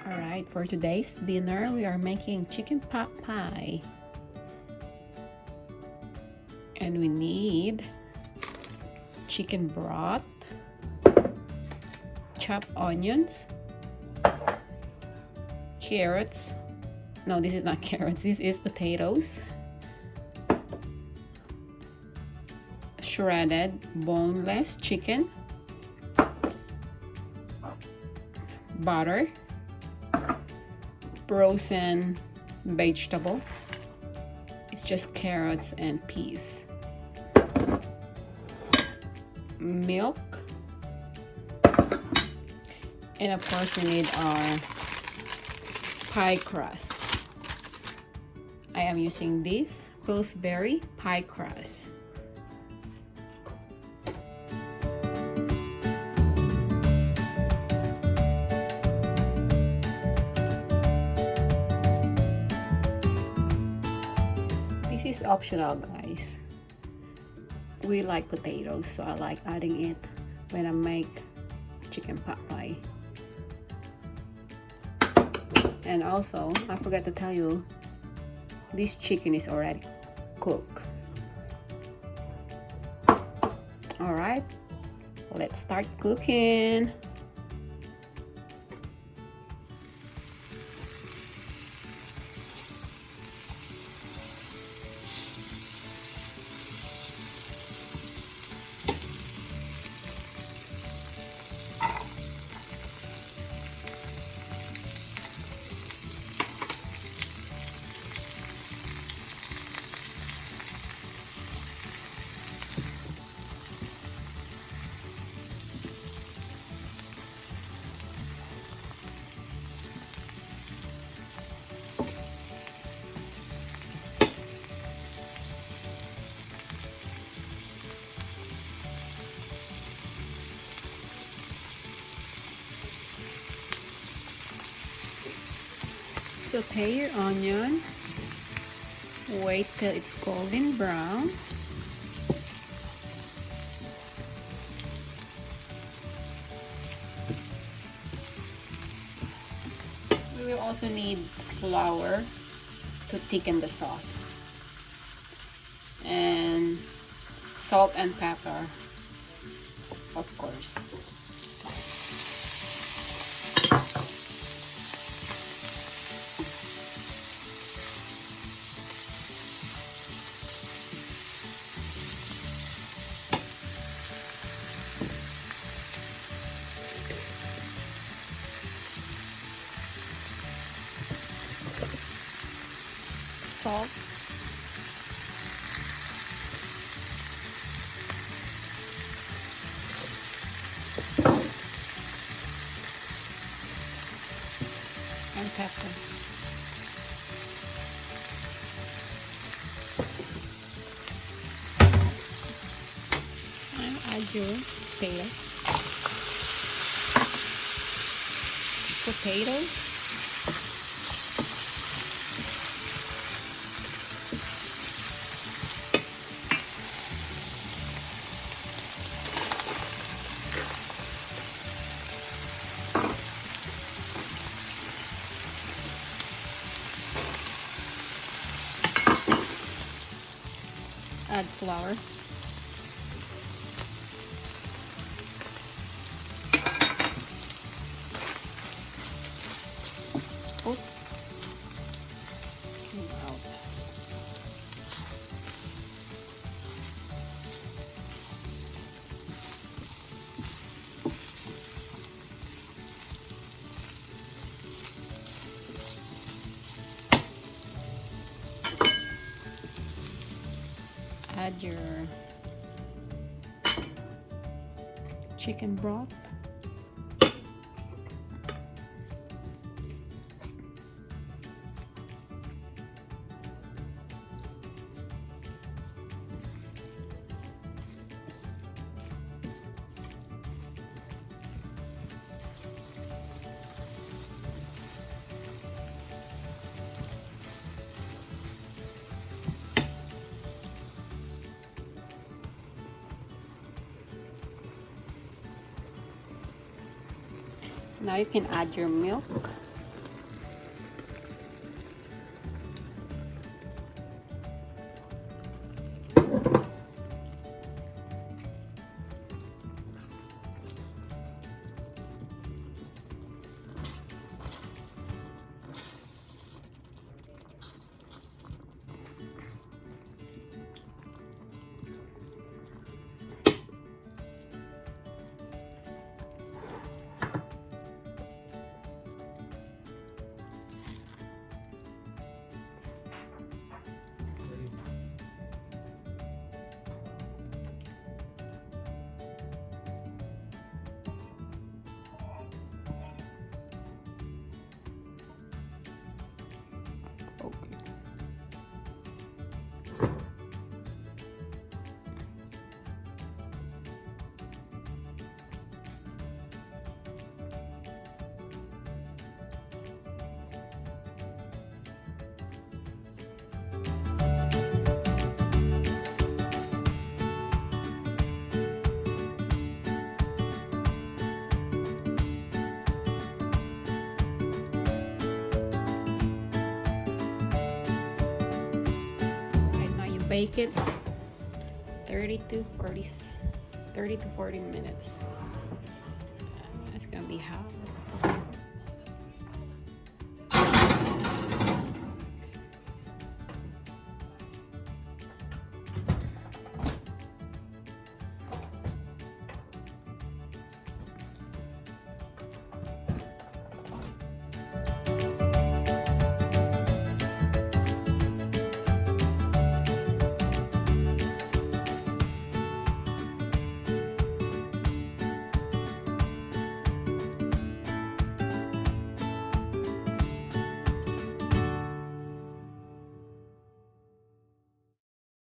Alright, for today's dinner, we are making chicken pot pie. And we need chicken broth, chopped onions, carrots. No, this is not carrots, this is potatoes. Shredded boneless chicken, butter, frozen vegetable. It's just carrots and peas. Milk, and of course we need our pie crust. I am using this Pillsbury pie crust. This is optional, guys. We like potatoes, so I like adding it when I make chicken pot pie. And also, I forgot to tell you, this chicken is already cooked. Alright, let's start cooking. Saute your onion. Wait till it's golden brown. We will also need flour to thicken the sauce. And salt and pepper, of course. Salt, and pepper. And add your potatoes. Add flour. Oops. Came out. Add your chicken broth. Now you can add your milk. Bake it 30 to 40 minutes. It's gonna be hot.